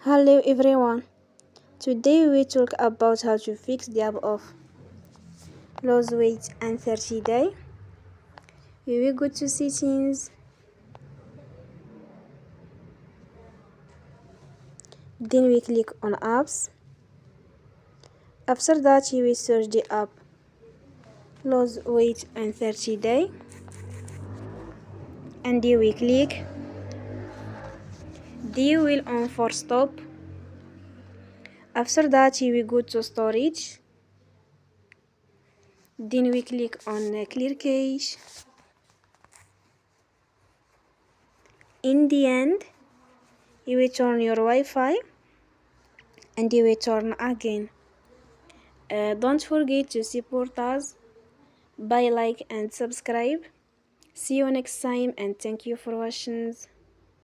Hello everyone. Today we talk about how to fix the app of lose weight and 30 day. We will go to settings, then we click on apps. After that you will search the app lose weight and 30 day and you will click. You will on for stop. After that you will go to storage. Then we click on clear cache. In the end, you will turn your Wi-Fi and you will turn again. Don't forget to support us by like and subscribe. See you next time and thank you for watching.